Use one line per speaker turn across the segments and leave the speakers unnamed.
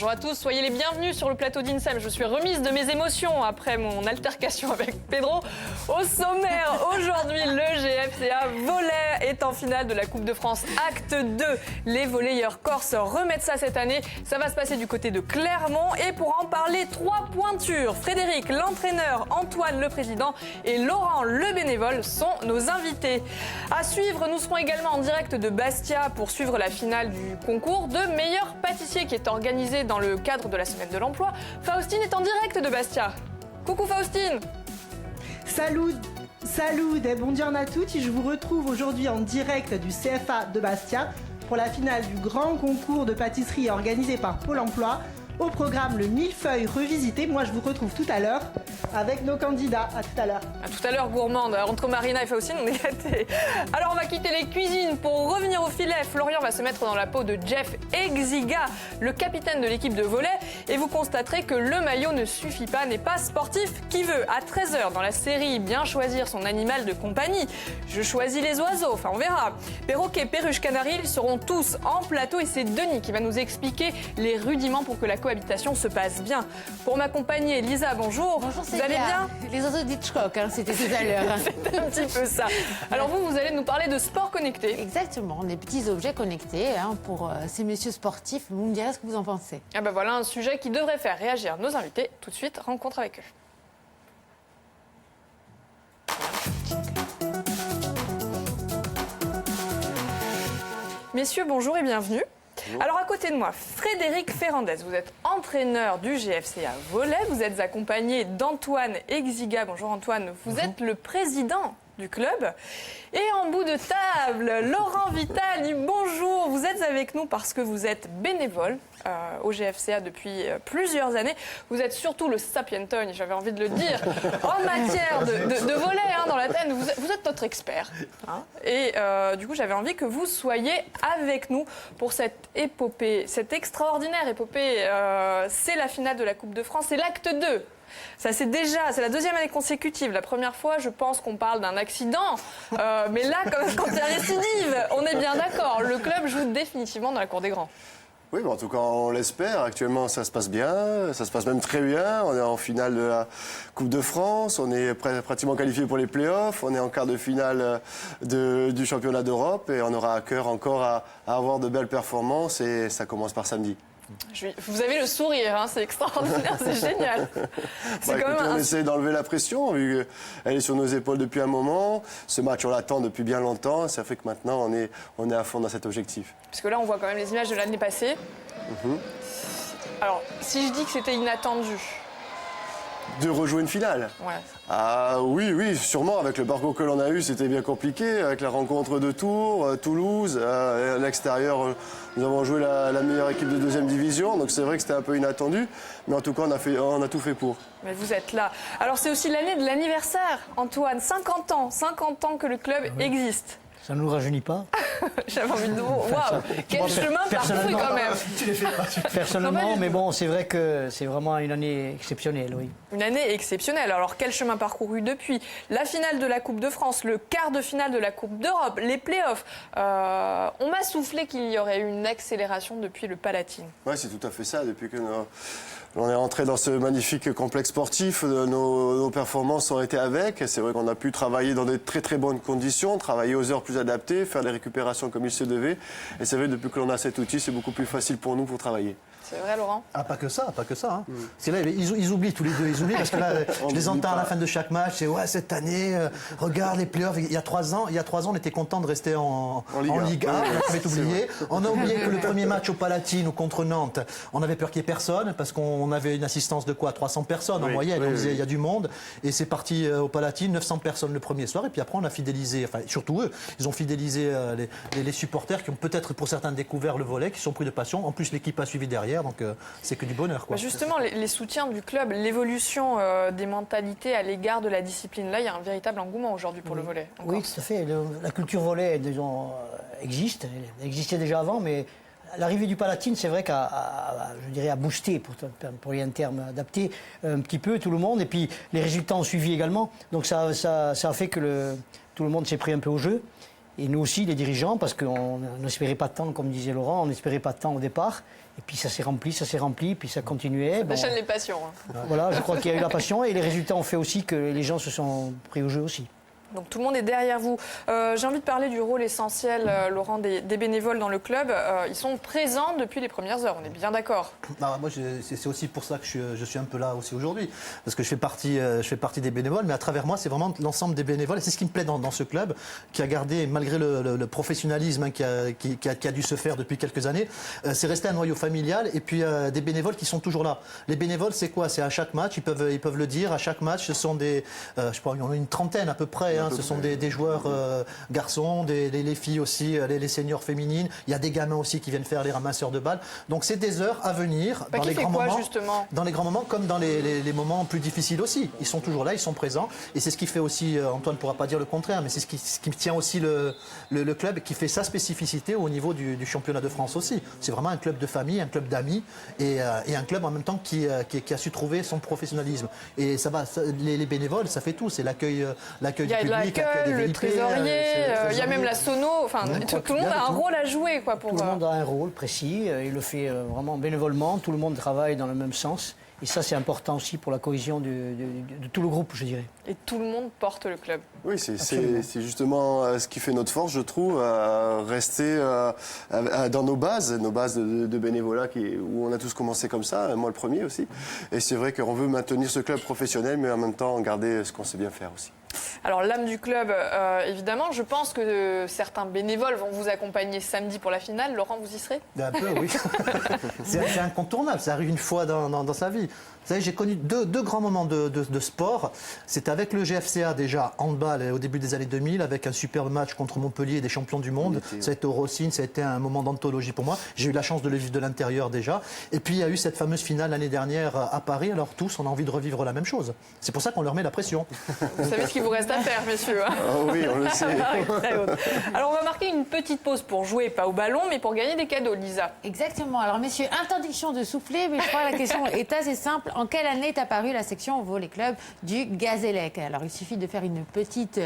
bonjour à tous, soyez les bienvenus sur le plateau d'INSEM. Je suis remise de mes émotions après mon altercation avec Pedro. Au sommaire, aujourd'hui, le GFCA volley est en finale de la Coupe de France Acte 2. Les volleyeurs corses remettent ça cette année. Ça va se passer du côté de Clermont. Et pour en parler, 3 pointures. Frédéric, l'entraîneur, Antoine, le président et Laurent, le bénévole, sont nos invités. À suivre, nous serons également en direct de Bastia pour suivre la finale du concours de meilleur pâtissier qui est organisé dans le cadre de la Semaine de l'Emploi. Faustine est en direct de Bastia. Coucou Faustine.
Salut et bonjour à tous. Je vous retrouve aujourd'hui en direct du CFA de Bastia pour la finale du grand concours de pâtisserie organisé par Pôle emploi. Au programme, le millefeuille revisité. Moi, je vous retrouve tout à l'heure avec nos candidats. À tout à l'heure.
À tout à l'heure, gourmande. Entre Marina et Faustine, on est gâtés. Alors, on va quitter les cuisines pour revenir au filet. Florian va se mettre dans la peau de Jeff Exiga, le capitaine de l'équipe de volley. Et vous constaterez que le maillot ne suffit pas, n'est pas sportif qui veut. À 13h, dans la série Bien choisir son animal de compagnie, je choisis les oiseaux. Enfin, on verra. Perroquet, perruche, canari, ils seront tous en plateau. Et c'est Denis qui va nous expliquer les rudiments pour que la cohabitation se passe bien. Pour m'accompagner, Lisa, bonjour.
Bonjour,
vous allez bien?
Les oiseaux d'Hitchcock, c'était tout à l'heure.
C'est un petit peu ça. Alors vous allez nous parler de sport connecté.
Exactement, des petits objets connectés pour ces messieurs sportifs. Vous me direz ce que vous en pensez.
Ah ben voilà un sujet qui devrait faire réagir nos invités. Tout de suite, rencontre avec eux. Messieurs, bonjour et bienvenue. Alors à côté de moi, Frédéric Ferrandez, vous êtes entraîneur du GFCA Volley, vous êtes accompagné d'Antoine Exiga. Bonjour Antoine, vous êtes le président du club. Et en bout de table, Laurent Vitali, bonjour, vous êtes avec nous parce que vous êtes bénévole au GFCA depuis plusieurs années. Vous êtes surtout le sapienton, j'avais envie de le dire, en matière de volley dans la tête. Vous êtes notre expert. Et du coup, j'avais envie que vous soyez avec nous pour cette épopée, cette extraordinaire épopée. C'est la finale de la Coupe de France, c'est l'acte 2. Ça, c'est la deuxième année consécutive. La première fois, je pense qu'on parle d'un accident. Mais là, quand il y a récidive, on est bien d'accord. Le club joue définitivement dans la cour des grands.
Oui, mais en tout cas, on l'espère. Actuellement, ça se passe bien. Ça se passe même très bien. On est en finale de la Coupe de France. On est pratiquement qualifié pour les playoffs. On est en quart de finale du championnat d'Europe. Et on aura à cœur encore à avoir de belles performances. Et ça commence par samedi.
Vous avez le sourire, c'est extraordinaire, c'est génial.
On essaie d'enlever la pression, vu qu'elle est sur nos épaules depuis un moment. Ce match, on l'attend depuis bien longtemps. Ça fait que maintenant, on est à fond dans cet objectif.
Parce que là, on voit quand même les images de l'année passée. Alors, si je dis que c'était inattendu...
De rejouer une finale?
Ouais.
Ah oui, sûrement. Avec le parcours que l'on a eu, c'était bien compliqué. Avec la rencontre de Tours, Toulouse, à l'extérieur, nous avons joué la meilleure équipe de deuxième division. Donc c'est vrai que c'était un peu inattendu. Mais en tout cas, on a tout fait pour.
Mais vous êtes là. Alors c'est aussi l'année de l'anniversaire, Antoine. 50 ans que le club existe.
Ça ne nous rajeunit pas.
J'avais envie de... Waouh, quel chemin parcouru quand même.
Personnellement, mais bon, c'est vrai que c'est vraiment une année exceptionnelle, oui.
Une année exceptionnelle. Alors quel chemin parcouru depuis la finale de la Coupe de France, le quart de finale de la Coupe d'Europe, les playoffs. On m'a soufflé qu'il y aurait eu une accélération depuis le Palatine.
Oui, c'est tout à fait ça. Depuis que on est entré dans ce magnifique complexe sportif, nos performances ont été avec. C'est vrai qu'on a pu travailler dans des très très bonnes conditions, travailler aux heures plus adaptées, faire les récupérations comme il se devait. Et c'est vrai, depuis que l'on a cet outil, c'est beaucoup plus facile pour nous pour travailler.
C'est vrai, Laurent?
Ah, pas que ça. Hein. C'est là, ils oublient tous les deux. Ils oublient parce que là, je les entends à la fin de chaque match. C'est ouais, cette année, regarde les playoffs. Il y a 3 ans, on était content de rester en Ligue 1. On avait oublié. On a oublié que le premier match au Palatine ou contre Nantes, on avait peur qu'il n'y ait personne parce qu'on avait une assistance de 300 personnes en moyenne. On disait il y a du monde. Et c'est parti au Palatine, 900 personnes le premier soir. Et puis après, on a fidélisé, enfin surtout eux, ils ont fidélisé les supporters qui ont peut-être pour certains découvert le volley, qui sont pris de passion. En plus, l'équipe a suivi derrière. Donc c'est que du bonheur, quoi.
Justement, les soutiens du club, l'évolution des mentalités à l'égard de la discipline, là, il y a un véritable engouement aujourd'hui pour le volley.
Oui, tout à fait. La culture volley, disons, existe. Elle existait déjà avant, mais l'arrivée du Palatine, c'est vrai je dirais, a boosté, pour y un terme adapté, un petit peu tout le monde. Et puis les résultats ont suivi également. Donc ça a fait que tout le monde s'est pris un peu au jeu. Et nous aussi, les dirigeants, parce qu'on n'espérait pas tant, comme disait Laurent, on n'espérait pas tant au départ. Et puis ça s'est rempli, puis ça continuait.
Ça déchaîne les passions. Hein.
Voilà, je crois qu'il y a eu la passion et les résultats ont fait aussi que les gens se sont pris au jeu aussi.
Donc tout le monde est derrière vous. J'ai envie de parler du rôle essentiel, Laurent, des bénévoles dans le club. Ils sont présents depuis les premières heures, on est bien d'accord.
Moi, c'est aussi pour ça que je suis un peu là aussi aujourd'hui. Parce que je fais partie des bénévoles, mais à travers moi, c'est vraiment l'ensemble des bénévoles. Et c'est ce qui me plaît dans ce club, qui a gardé, malgré le professionnalisme qui a dû se faire depuis quelques années, c'est resté un noyau familial. Et puis des bénévoles qui sont toujours là. Les bénévoles, c'est quoi? C'est à chaque match, ils peuvent le dire, à chaque match, ce sont des, je crois, il y en a une trentaine à peu près. Ce sont des joueurs garçons, les filles aussi, les seniors féminines. Il y a des gamins aussi qui viennent faire les ramasseurs de balles. Donc c'est des heures à venir dans les grands moments. Justement dans les grands moments comme dans les moments plus difficiles aussi. Ils sont toujours là, ils sont présents. Et c'est ce qui fait aussi, Antoine ne pourra pas dire le contraire, mais c'est ce qui tient aussi le club, qui fait sa spécificité au niveau du championnat de France aussi. C'est vraiment un club de famille, un club d'amis et un club en même temps qui a su trouver son professionnalisme. Et ça va, les bénévoles, ça fait tout. C'est l'accueil du public.
Le trésorier, il y a même la sono, enfin tout le monde a un rôle à jouer.
Tout le monde a un rôle précis, il le fait vraiment bénévolement, tout le monde travaille dans le même sens. Et ça, c'est important aussi pour la cohésion de tout le groupe, je dirais.
Et tout le monde porte le club.
Oui, c'est justement ce qui fait notre force, je trouve, rester dans nos bases de bénévolat où on a tous commencé comme ça, moi le premier aussi. Et c'est vrai qu'on veut maintenir ce club professionnel, mais en même temps garder ce qu'on sait bien faire aussi.
Alors l'âme du club, évidemment, je pense que certains bénévoles vont vous accompagner samedi pour la finale. Laurent, vous y serez?
Un peu, oui. C'est incontournable, ça arrive une fois dans sa vie. Vous savez, j'ai connu deux grands moments de sport. C'était avec le GFCA déjà, handball, au début des années 2000, avec un superbe match contre Montpellier, des champions du monde. Ça a été au Rossine, ça a été un moment d'anthologie pour moi. J'ai eu la chance de le vivre de l'intérieur déjà. Et puis il y a eu cette fameuse finale l'année dernière à Paris. Alors tous, on a envie de revivre la même chose. C'est pour ça qu'on leur met la pression.
Vous savez ce qu'il vous reste à faire, messieurs. Hein.
Oh oui, on le sait.
Alors on va marquer une petite pause pour jouer, pas au ballon, mais pour gagner des cadeaux, Lisa.
Exactement. Alors messieurs, interdiction de souffler, mais je crois que la question est assez simple. En quelle année est apparue la section volley club du Gazélec? Alors il suffit de faire une petite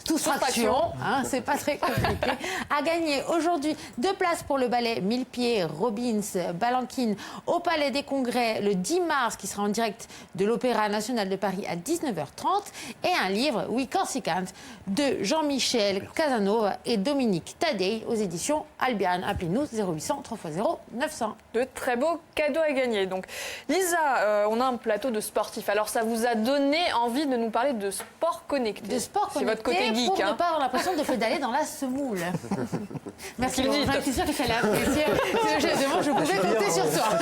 soustraction, hein, c'est pas très compliqué. À gagner aujourd'hui 2 places pour le ballet 1000 pieds Robbins Balanquine au Palais des Congrès le 10 mars, qui sera en direct de l'Opéra National de Paris à 19h30, et un livre We Corsicans de Jean-Michel Casanova et Dominique Tadei aux éditions Albiane. Appelez-nous 0800 3x0 900.
De très beaux cadeaux à gagner. Donc, Lisa, on a un plateau de sportifs. Alors, ça vous a donné envie de nous parler de sport connecté.
De sport connecté,
c'est votre côté geek,
pour ne pas avoir l'impression de pédaler dans la semoule. Merci, Laurent. Je suis sûre qu'il fallait apprécier. Je pouvais compter sur toi.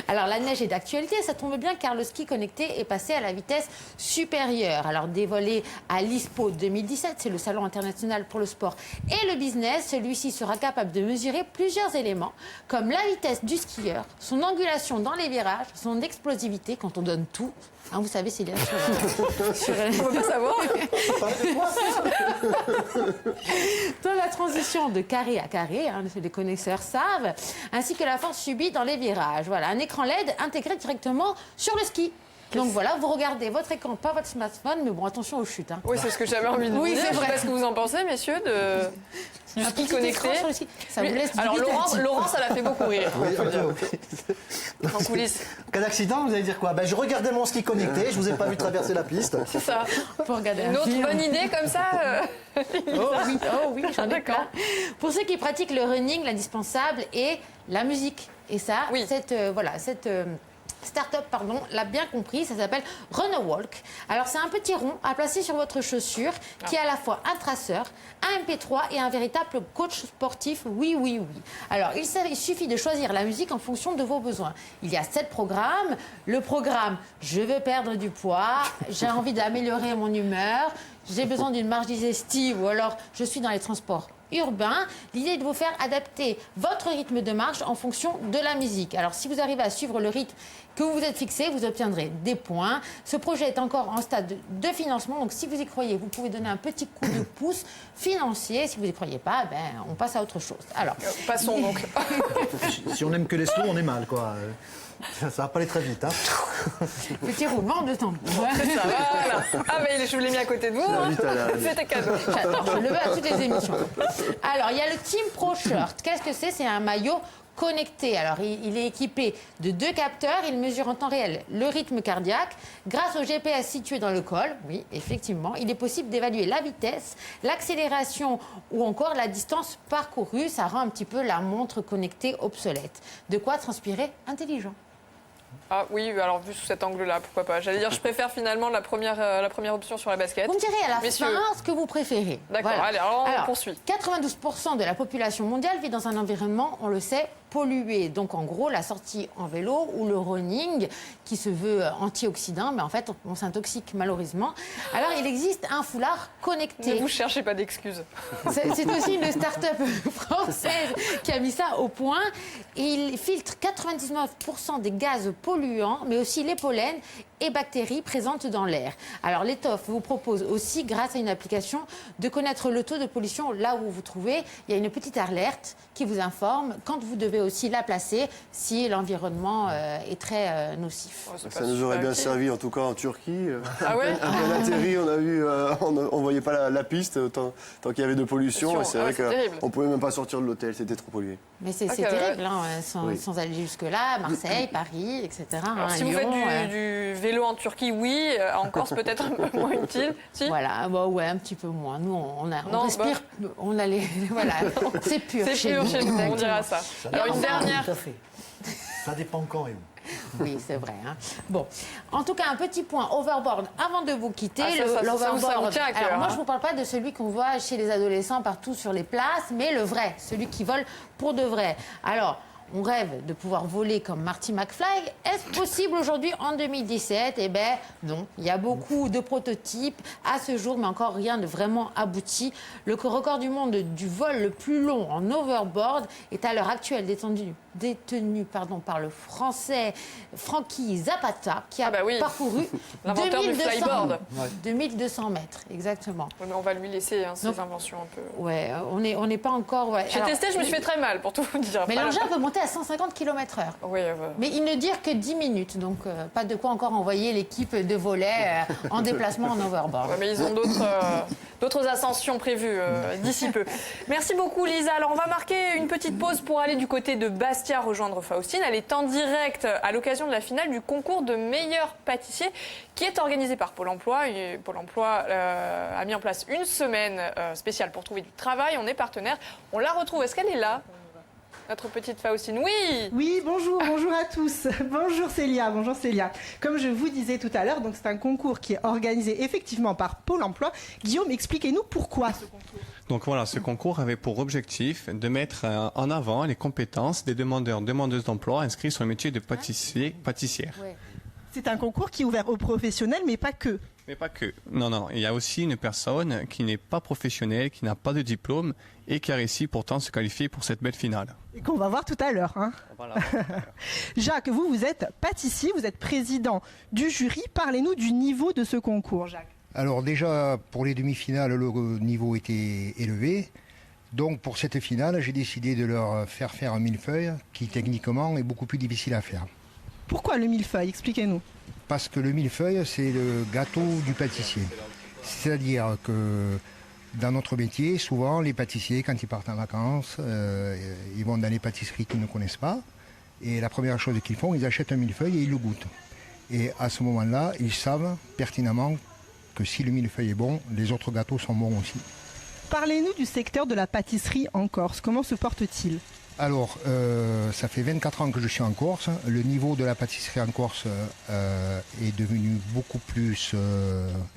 Alors, la neige est d'actualité. Ça tombe bien car le ski connecté est passé à la vitesse supérieure. Alors, dévoilé à l'ISPO 2017, c'est le salon international pour le sport et le business, celui-ci sera capable de mesurer plusieurs éléments, comme la vitesse du skieur, son angulation dans les virages, son explosivité quand on donne tout. Hein, vous savez, c'est là sur
on ne peut pas savoir.
Dans la transition de carré à carré, hein, les connaisseurs savent, ainsi que la force subie dans les virages. Voilà, un écran LED intégré directement sur le ski. Donc voilà, vous regardez votre écran, pas votre smartphone, mais bon, attention aux chutes. Hein.
Oui, c'est ce que j'avais envie de vous dire.
C'est vrai.
Je sais pas ce que vous en pensez, messieurs, du ski connecté.
Sur le ski. Ça vous laisse
alors Laurent, ça l'a fait beaucoup rire. En coulisses.
Cas d'accident, vous allez dire quoi? Je regardais mon ski connecté, je vous ai pas vu traverser la piste.
C'est ça.
Pour regarder
une autre bonne idée comme ça
Oh oui, j'en ai plein. Pour ceux qui pratiquent le running, l'indispensable est la musique. Et ça, cette start-up, l'a bien compris, ça s'appelle Run a Walk. Alors c'est un petit rond à placer sur votre chaussure qui est à la fois un traceur, un MP3 et un véritable coach sportif. Oui. Alors il suffit de choisir la musique en fonction de vos besoins. Il y a 7 programmes. Le programme je veux perdre du poids, j'ai envie d'améliorer mon humeur, j'ai besoin d'une marche digestive ou alors je suis dans les transports urbain. L'idée est de vous faire adapter votre rythme de marche en fonction de la musique. Alors, si vous arrivez à suivre le rythme que vous vous êtes fixé, vous obtiendrez des points. Ce projet est encore en stade de financement. Donc, si vous y croyez, vous pouvez donner un petit coup de pouce financier. Si vous n'y croyez pas, on passe à autre chose. Alors,
passons donc.
Si on n'aime que les slows, on est mal, quoi. Ça va pas aller très vite. Hein.
Petit roulement de tambour.
C'est ça, voilà. Ah, mais je vous l'ai mis à côté de vous. Hein. C'était cadeau.
J'adore, je le veux à toutes les émissions. Alors, il y a le Team Pro Shirt. Qu'est-ce que c'est? C'est un maillot connecté. Alors, il est équipé de 2 capteurs. Il mesure en temps réel le rythme cardiaque. Grâce au GPS situé dans le col, oui, effectivement, il est possible d'évaluer la vitesse, l'accélération ou encore la distance parcourue. Ça rend un petit peu la montre connectée obsolète. De quoi transpirer intelligent.
Ah oui, alors vu sous cet angle-là, pourquoi pas. J'allais dire, je préfère finalement la première option sur la basket.
Vous me direz à la
Messieurs.
fin ce que vous préférez.
D'accord,
Voilà.
allez, alors on poursuit.
92% de la population mondiale vit dans un environnement, on le sait, pollué. Donc en gros, la sortie en vélo ou le running, qui se veut antioxydant, mais en fait, on s'intoxique malheureusement. Alors il existe un foulard connecté.
Ne vous cherchez pas d'excuses.
C'est aussi une start-up française qui a mis ça au point. Et il filtre 99% des gaz polluants, mais aussi les pollens et bactéries présentes dans l'air. Alors l'étoffe vous propose aussi, grâce à une application, de connaître le taux de pollution là où vous vous trouvez. Il y a une petite alerte qui vous informe quand vous devez aussi la placer si l'environnement est très nocif.
Oh,
Ça nous aurait bien servi, en tout cas en Turquie.
Ah ouais?
On a atterri, on a vu, on voyait pas la piste tant qu'il y avait de pollution. Et c'est vrai qu'on pouvait même pas sortir de l'hôtel, c'était trop pollué.
Mais c'est terrible, hein, sans aller jusque-là. Marseille, Paris, etc.
Alors, si
Lyon,
vous faites du vélo en Turquie, oui. En Corse, peut-être un peu moins utile. Si.
Voilà, bah ouais, un petit peu moins. Nous, on respire, on a les... Voilà, c'est pur chez nous.
Chez nous, on dira ça. Alors, une dernière...
Tout à fait.
Ça dépend quand et où.
Oui, c'est vrai. Hein. Bon, en tout cas, un petit point overboard avant de vous quitter.
L'overboard.
Alors, moi, je ne vous parle pas de celui qu'on voit chez les adolescents partout sur les places, mais le vrai, celui qui vole pour de vrai. Alors, on rêve de pouvoir voler comme Marty McFly. Est-ce possible aujourd'hui en 2017? Eh bien, non. Il y a beaucoup de prototypes à ce jour, mais encore rien de vraiment abouti. Le record du monde du vol le plus long en overboard est à l'heure actuelle détenu par le français Frankie Zapata, qui a parcouru
l'inventeur du flyboard.
2200 mètres, exactement.
Ouais, mais on va lui laisser ses inventions un peu.
Ouais, on n'est pas encore... Ouais.
J'ai testé, je me suis fait très mal, pour tout vous dire.
Mais l'engin peut monter à 150 km/h.
Oui,
mais il ne dure que 10 minutes, donc pas de quoi encore envoyer l'équipe de volets en déplacement en overboard.
Ouais, mais ils ont d'autres ascensions prévues d'ici peu. Merci beaucoup, Lisa. Alors, on va marquer une petite pause pour aller du côté de Bastia rejoindre Faustine. Elle est en direct à l'occasion de la finale du concours de meilleur pâtissier qui est organisé par Pôle emploi. Et Pôle emploi a mis en place une semaine spéciale pour trouver du travail. On est partenaire. On la retrouve. Est-ce qu'elle est là ? Notre petite Faustine, oui.
Oui, bonjour à tous. Bonjour Célia. Comme je vous disais tout à l'heure, donc c'est un concours qui est organisé effectivement par Pôle emploi. Guillaume, expliquez-nous pourquoi ce concours.
Donc voilà, ce concours avait pour objectif de mettre en avant les compétences des demandeuses d'emploi inscrits sur le métier de pâtissière.
Ouais.
C'est un concours qui est ouvert aux professionnels, mais pas que.
Mais pas que. Non. Il y a aussi une personne qui n'est pas professionnelle, qui n'a pas de diplôme et qui a réussi pourtant se qualifier pour cette belle finale.
Et qu'on va voir tout à l'heure. Hein.
Voilà.
Jacques, vous êtes pâtissier, vous êtes président du jury. Parlez-nous du niveau de ce concours, Jacques.
Alors déjà, pour les demi-finales, le niveau était élevé. Donc pour cette finale, j'ai décidé de leur faire un millefeuille qui techniquement est beaucoup plus difficile à faire.
Pourquoi le millefeuille? Expliquez-nous.
Parce que le millefeuille, c'est le gâteau du pâtissier. C'est-à-dire que dans notre métier, souvent, les pâtissiers, quand ils partent en vacances, ils vont dans les pâtisseries qu'ils ne connaissent pas. Et la première chose qu'ils font, ils achètent un millefeuille et ils le goûtent. Et à ce moment-là, ils savent pertinemment que si le millefeuille est bon, les autres gâteaux sont bons aussi.
Parlez-nous du secteur de la pâtisserie en Corse. Comment se porte-t-il?
Alors, ça fait 24 ans que je suis en Corse. Le niveau de la pâtisserie en Corse est devenu beaucoup plus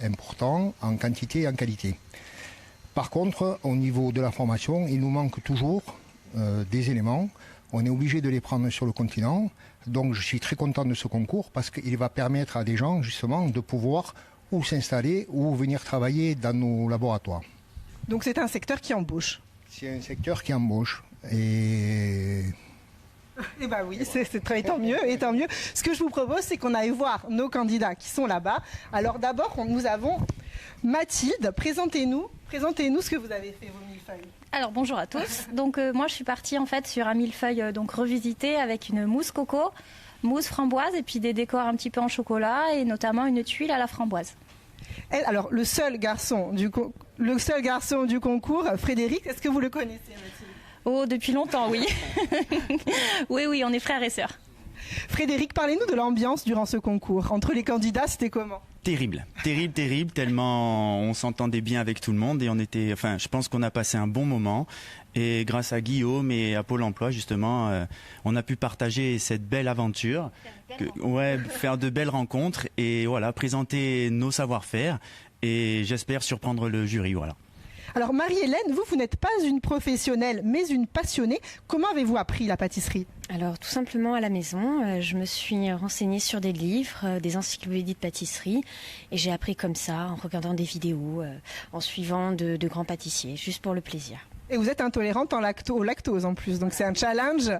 important en quantité et en qualité. Par contre, au niveau de la formation, il nous manque toujours des éléments. On est obligé de les prendre sur le continent. Donc, je suis très content de ce concours parce qu'il va permettre à des gens, justement, de pouvoir ou s'installer ou venir travailler dans nos laboratoires.
Donc, c'est un secteur qui embauche?
C'est un secteur qui embauche. Et
bien oui, c'est très tant mieux, et tant mieux. Ce que je vous propose, c'est qu'on aille voir nos candidats qui sont là-bas. Alors d'abord, nous avons Mathilde. Présentez-nous ce que vous avez fait, vos millefeuilles.
Alors bonjour à tous. Donc moi je suis partie en fait sur un millefeuille revisité avec une mousse coco, mousse framboise et puis des décors un petit peu en chocolat et notamment une tuile à la framboise.
Alors, le seul garçon du concours, Frédéric, est-ce que vous le connaissez, Mathilde ?
Oh, depuis longtemps, oui. Oui, on est frères et sœurs.
Frédéric, parlez-nous de l'ambiance durant ce concours. Entre les candidats, c'était comment ?
Terrible, tellement on s'entendait bien avec tout le monde et je pense qu'on a passé un bon moment. Et grâce à Guillaume et à Pôle emploi, justement, on a pu partager cette belle aventure, faire de belles rencontres et voilà, présenter nos savoir-faire et j'espère surprendre le jury, voilà.
Alors Marie-Hélène, vous n'êtes pas une professionnelle, mais une passionnée. Comment avez-vous appris la pâtisserie ?
Alors tout simplement à la maison, je me suis renseignée sur des livres, des encyclopédies de pâtisserie et j'ai appris comme ça, en regardant des vidéos, en suivant de grands pâtissiers, juste pour le plaisir.
Et vous êtes intolérante au lactose en plus, donc c'est un challenge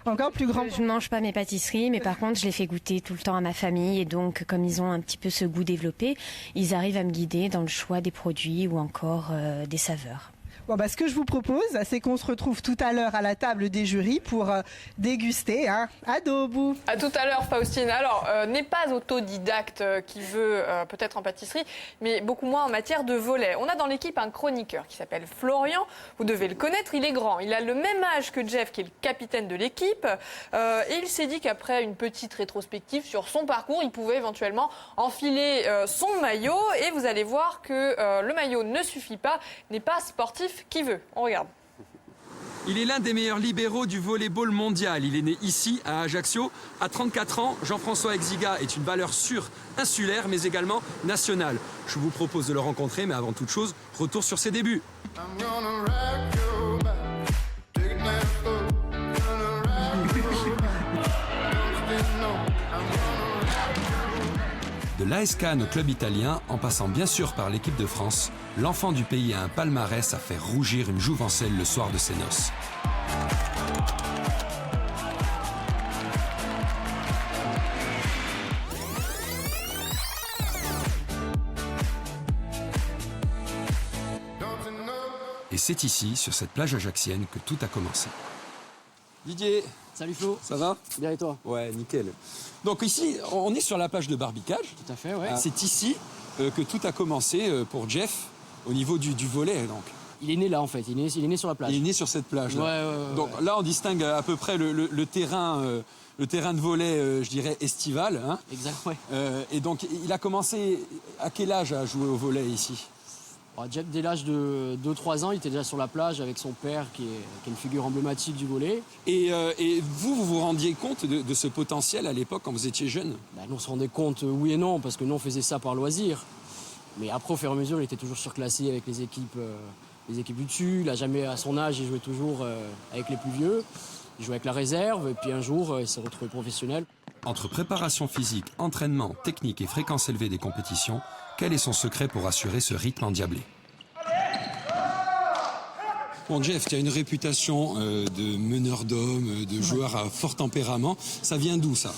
encore plus grand.
Je ne mange pas mes pâtisseries, mais par contre je les fais goûter tout le temps à ma famille et donc comme ils ont un petit peu ce goût développé, ils arrivent à me guider dans le choix des produits ou encore des saveurs.
Bon, ce que je vous propose, c'est qu'on se retrouve tout à l'heure à la table des jurys pour déguster un adobo.
À tout à l'heure, Faustine. Alors, n'est pas autodidacte qui veut peut-être en pâtisserie, mais beaucoup moins en matière de volet. On a dans l'équipe un chroniqueur qui s'appelle Florian. Vous devez le connaître, il est grand. Il a le même âge que Jeff, qui est le capitaine de l'équipe. Et il s'est dit qu'après une petite rétrospective sur son parcours, il pouvait éventuellement enfiler son maillot. Et vous allez voir que le maillot ne suffit pas, n'est pas sportif qui veut. On regarde.
Il est l'un des meilleurs libéraux du volleyball mondial. Il est né ici, à Ajaccio. À 34 ans, Jean-François Exiga est une valeur sûre, insulaire, mais également nationale. Je vous propose de le rencontrer, mais avant toute chose, retour sur ses débuts. De l'AS Cannes au club italien, en passant bien sûr par l'équipe de France, l'enfant du pays a un palmarès à faire rougir une jouvencelle le soir de ses noces. Et c'est ici, sur cette plage ajaxienne, que tout a commencé. Didier.
Salut Flo.
Ça va ?
Bien et toi ?
Ouais, nickel. Donc ici, on est sur la plage de Barbicage.
Tout à fait, ouais.
C'est ici que tout a commencé pour Jeff au niveau du volley, donc.
Il est né là en fait, il est né sur la plage.
Il est né sur cette plage là.
Ouais.
Donc là, on distingue à peu près le terrain de volley, je dirais, estival. Hein.
Exact, ouais.
Et donc, il a commencé à quel âge à jouer au volley ici ?
Jeff, dès l'âge de 2-3 ans, il était déjà sur la plage avec son père, qui est une figure emblématique du volley.
Et vous vous rendiez compte de ce potentiel à l'époque, quand vous étiez jeune ?
Nous, on se rendait compte, oui et non, parce que nous, on faisait ça par loisir. Mais après, au fur et à mesure, il était toujours surclassé avec les équipes du dessus. Il n'a jamais, à son âge, il jouait toujours avec les plus vieux. Il jouait avec la réserve, et puis un jour, il s'est retrouvé professionnel.
Entre préparation physique, entraînement, technique et fréquence élevée des compétitions, quel est son secret pour assurer ce rythme endiablé ? Bon, Jeff, tu as une réputation de meneur d'hommes, de joueur à fort tempérament. Ça vient d'où, ça ?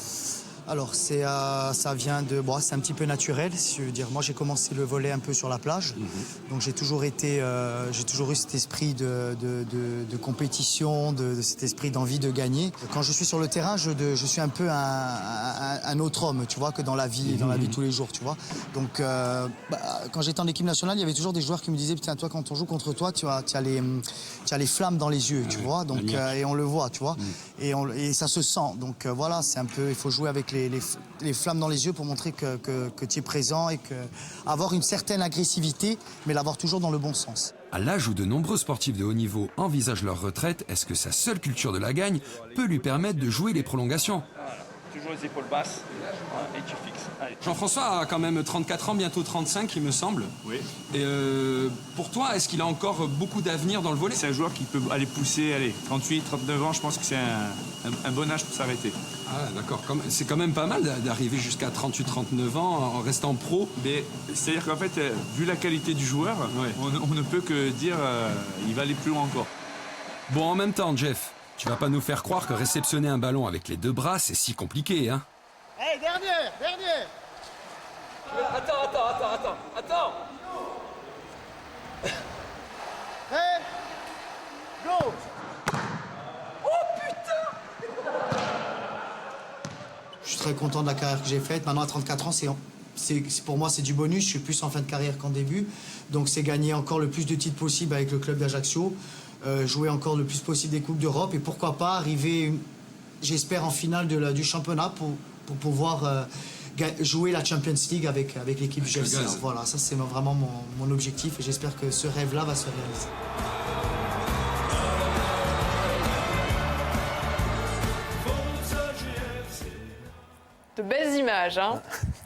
Alors, ça vient de... Bon, c'est un petit peu naturel. Je veux dire, moi, j'ai commencé le volley un peu sur la plage. Donc, j'ai toujours eu cet esprit de compétition, de cet esprit d'envie de gagner. Quand je suis sur le terrain, je suis un peu un autre homme, tu vois, que dans la vie de tous les jours, tu vois. Donc, quand j'étais en équipe nationale, il y avait toujours des joueurs qui me disaient, putain, toi, quand on joue contre toi, tu as les flammes dans les yeux, tu vois. Donc, et on le voit, tu vois. Et ça se sent. Donc, voilà, c'est un peu... Il faut jouer avec les flammes dans les yeux pour montrer que tu es présent et avoir une certaine agressivité, mais l'avoir toujours dans le bon sens.
À l'âge où de nombreux sportifs de haut niveau envisagent leur retraite, est-ce que sa seule culture de la gagne peut lui permettre de jouer les prolongations ?
Toujours les épaules basses et tu fixes. Allez.
Jean-François a quand même 34 ans, bientôt 35, il me semble.
Oui.
Et pour toi, est-ce qu'il a encore beaucoup d'avenir dans le volley ?
C'est un joueur qui peut aller pousser, 38, 39 ans, je pense que c'est un bon âge pour s'arrêter.
Ah d'accord, c'est quand même pas mal d'arriver jusqu'à 38, 39 ans en restant pro.
C'est-à-dire qu'en fait, vu la qualité du joueur, on ne peut que dire il va aller plus loin encore.
Bon, en même temps, Jeff, tu vas pas nous faire croire que réceptionner un ballon avec les deux bras, c'est si compliqué, hein ?
Hey, dernier.
Attends.
Hey, go.
Oh putain !
très content de la carrière que j'ai faite. Maintenant, à 34 ans, pour moi, c'est du bonus. Je suis plus en fin de carrière qu'en début. Donc, c'est gagner encore le plus de titres possible avec le club d'Ajaccio, jouer encore le plus possible des Coupes d'Europe et pourquoi pas arriver, j'espère, en finale du championnat pour pouvoir jouer la Champions League avec l'équipe du GFCA. Voilà, ça, c'est vraiment mon objectif et j'espère que ce rêve-là va se réaliser.
De belles images, hein.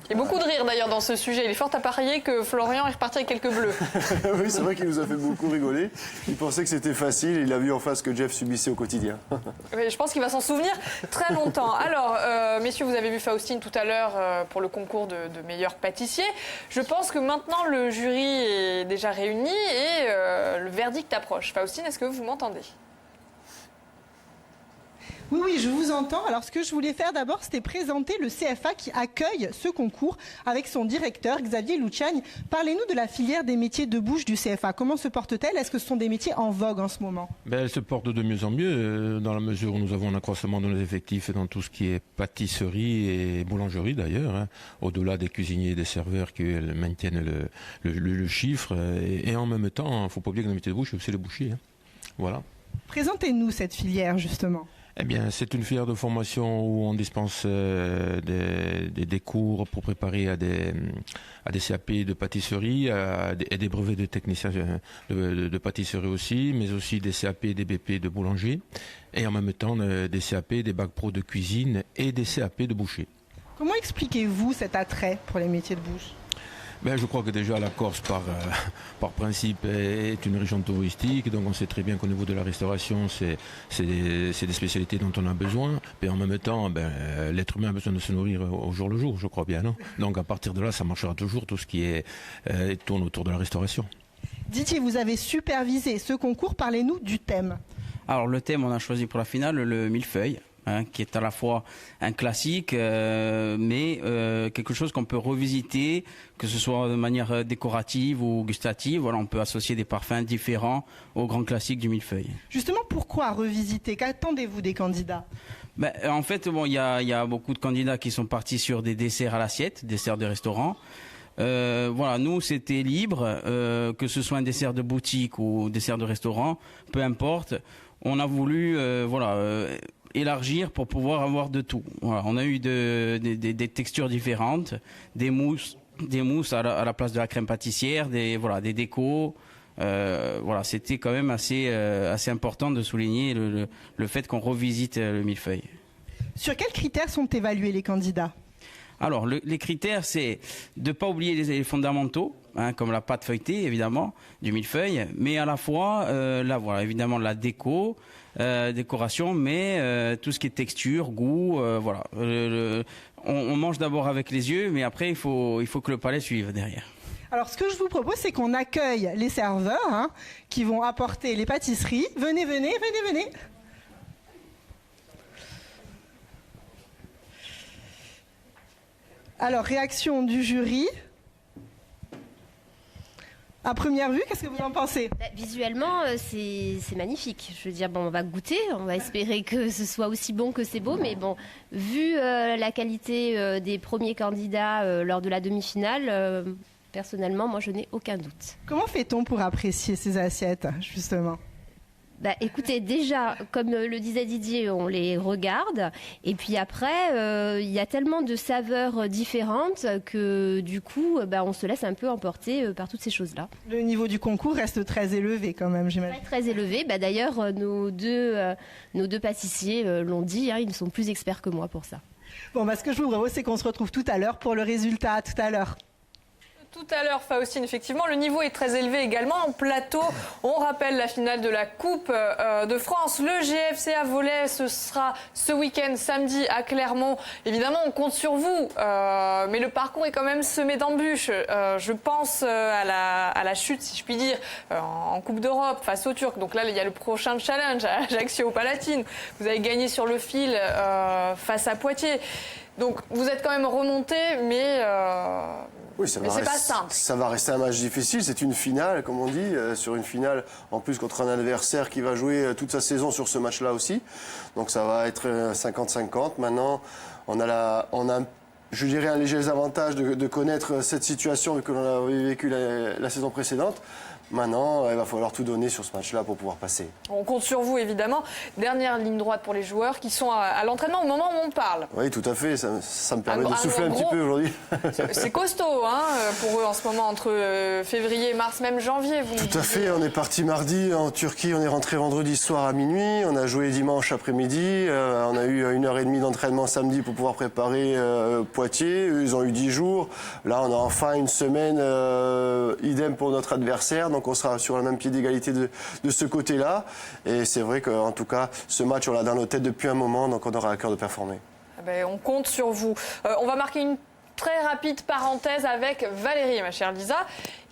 Il y a beaucoup de rire d'ailleurs dans ce sujet. Il est fort à parier que Florian est reparti avec quelques bleus.
Oui, c'est vrai qu'il nous a fait beaucoup rigoler. Il pensait que c'était facile. Il a vu en face que Jeff subissait au quotidien.
Oui, je pense qu'il va s'en souvenir très longtemps. Alors, messieurs, vous avez vu Faustine tout à l'heure pour le concours de meilleur pâtissier. Je pense que maintenant le jury est déjà réuni et le verdict approche. Faustine, est-ce que vous m'entendez ?
Oui, je vous entends. Alors, ce que je voulais faire d'abord, c'était présenter le CFA qui accueille ce concours avec son directeur, Xavier Luciani. Parlez-nous de la filière des métiers de bouche du CFA. Comment se porte-t-elle ? Est-ce que ce sont des métiers en vogue en ce moment ?
Elle se porte de mieux en mieux, dans la mesure où nous avons un accroissement de nos effectifs dans tout ce qui est pâtisserie et boulangerie d'ailleurs, hein, au-delà des cuisiniers et des serveurs qui maintiennent le chiffre. Et en même temps, il ne faut pas oublier que le métier de bouche, c'est aussi le boucher. Hein. Voilà.
Présentez-nous cette filière, justement.
Eh bien, c'est une filière de formation où on dispense des cours pour préparer à des CAP de pâtisserie et des brevets de technicien de pâtisserie aussi, mais aussi des CAP et des BP de boulanger, et en même temps des CAP, des bacs pro de cuisine et des CAP de boucher.
Comment expliquez-vous cet attrait pour les métiers de bouche ?
Je crois que déjà la Corse, par principe, est une région touristique, donc on sait très bien qu'au niveau de la restauration, c'est des spécialités dont on a besoin. Et en même temps, l'être humain a besoin de se nourrir au jour le jour, je crois bien, non ? Donc à partir de là, ça marchera toujours, tout ce qui tourne autour de la restauration.
Didier, vous avez supervisé ce concours, parlez-nous du thème.
Alors le thème, on a choisi pour la finale le millefeuille. Qui est à la fois un classique, mais quelque chose qu'on peut revisiter, que ce soit de manière décorative ou gustative. Voilà, on peut associer des parfums différents au grand classique du millefeuille.
Justement, pourquoi revisiter ? Qu'attendez-vous des candidats ?
En fait, il y a beaucoup de candidats qui sont partis sur des desserts à l'assiette, desserts de restaurant. Voilà, nous c'était libre, que ce soit un dessert de boutique ou dessert de restaurant, peu importe. On a voulu, élargir pour pouvoir avoir de tout. Voilà, on a eu des textures différentes, des mousses à la place de la crème pâtissière, des décos. Voilà, c'était quand même assez important de souligner le fait qu'on revisite le millefeuille.
Sur quels critères sont évalués les candidats ?
Alors, les critères, c'est de ne pas oublier les fondamentaux, comme la pâte feuilletée, évidemment, du millefeuille, mais à la fois, évidemment, la décoration, mais tout ce qui est texture, goût, voilà. On mange d'abord avec les yeux, mais après, il faut que le palais suive derrière.
Alors, ce que je vous propose, c'est qu'on accueille les serveurs qui vont apporter les pâtisseries. Venez. Alors, réaction du jury. À première vue, qu'est-ce que vous en pensez ?
Visuellement, c'est magnifique. Je veux dire, on va goûter, on va espérer que ce soit aussi bon que c'est beau, mais bon, vu la qualité des premiers candidats lors de la demi-finale, personnellement, moi, je n'ai aucun doute.
Comment fait-on pour apprécier ces assiettes, justement ?
Écoutez, déjà, comme le disait Didier, on les regarde. Et puis après, il y a tellement de saveurs différentes que du coup, on se laisse un peu emporter par toutes ces choses-là.
Le niveau du concours reste très élevé quand même, j'imagine.
Très élevé. D'ailleurs, nos deux pâtissiers l'ont dit, ils sont plus experts que moi pour ça.
Bon, ce que je vous propose, c'est qu'on se retrouve tout à l'heure pour le résultat. Tout à l'heure.
Tout à l'heure, Faustine, effectivement, le niveau est très élevé également en plateau. On rappelle la finale de la Coupe de France. Le GFCA volley, ce sera ce week-end, samedi, à Clermont. Évidemment, on compte sur vous, mais le parcours est quand même semé d'embûches. Je pense à la chute, si je puis dire, en Coupe d'Europe face aux Turcs. Donc là, il y a le prochain challenge à Ajaccio-Palatine. Vous avez gagné sur le fil face à Poitiers. Donc vous êtes quand même remonté, mais
Oui,
mais c'est pas simple.
Ça va rester un match difficile. C'est une finale, comme on dit, sur une finale en plus contre un adversaire qui va jouer toute sa saison sur ce match-là aussi. Donc ça va être 50-50. Maintenant, on a je dirais, un léger avantage de connaître cette situation vu que l'on avait vécu la saison précédente. Maintenant, il va falloir tout donner sur ce match-là pour pouvoir passer.
On compte sur vous, évidemment. Dernière ligne droite pour les joueurs qui sont à l'entraînement au moment où on parle.
Oui, tout à fait. Ça me permet de souffler un petit peu aujourd'hui.
C'est costaud hein, pour eux en ce moment, entre février, mars, même janvier.
Tout à fait. On est parti mardi en Turquie. On est rentré vendredi soir à minuit. On a joué dimanche après-midi. On a eu 1h30 d'entraînement samedi pour pouvoir préparer Poitiers. Eux, ils ont eu 10 jours. Là, on a enfin une semaine idem pour notre adversaire. Donc on sera sur le même pied d'égalité de ce côté-là. Et c'est vrai qu'en tout cas, ce match, on l'a dans nos têtes depuis un moment, donc on aura à cœur de performer.
On compte sur vous. On va marquer une très rapide parenthèse avec Valérie, ma chère Lisa,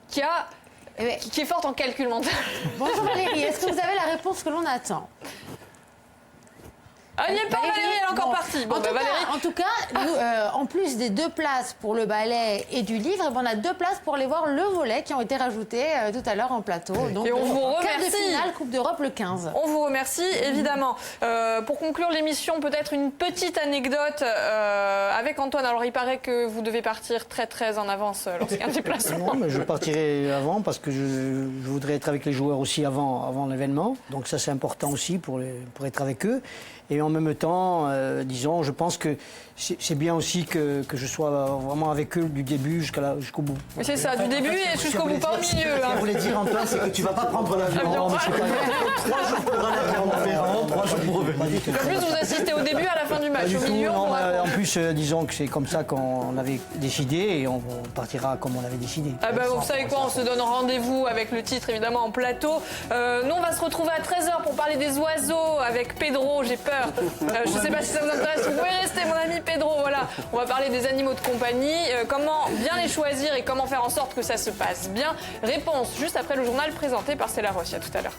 qui est forte en calcul mental.
Bonjour Valérie, est-ce que vous avez la réponse que l'on attend?
Elle n'y est pas, Valérie, elle est encore partie.
En tout cas, nous, en plus des 2 places pour le ballet et du livre, on a 2 places pour aller voir le volley qui ont été rajoutées tout à l'heure en plateau. Donc,
et on vous remercie.
Quart de finale, Coupe d'Europe le 15.
On vous remercie, évidemment. Pour conclure l'émission, peut-être une petite anecdote avec Antoine. Alors, il paraît que vous devez partir très en avance lorsqu'il y a un déplacement.
Non, mais je partirai avant parce que je voudrais être avec les joueurs aussi avant l'événement. Donc ça, c'est important aussi pour être avec eux. Et en même temps, disons, je pense que c'est bien aussi que je sois vraiment avec eux du début jusqu'au bout.
Mais c'est ça, du début et jusqu'au bout, pas au milieu.
Ce que je voulais dire, Antoine, c'est que tu vas pas prendre l'avion. 3 jours pour aller à Clermont-Ferrand, 3 jours pour revenir.
En plus, vous assistez au début à la fin du match. Au milieu,
en plus, disons que c'est comme ça qu'on avait décidé et on partira comme on avait décidé.
Vous savez quoi, on se donne rendez-vous avec le titre, évidemment, en plateau. Nous, on va se retrouver à 13h pour parler des oiseaux avec Pedro. J'ai peur. Je ne sais pas si ça vous intéresse. Vous pouvez rester, mon ami Pedro. Voilà, on va parler des animaux de compagnie, comment bien les choisir et comment faire en sorte que ça se passe bien. Réponse juste après le journal présenté par Stella Rossi. À tout à l'heure.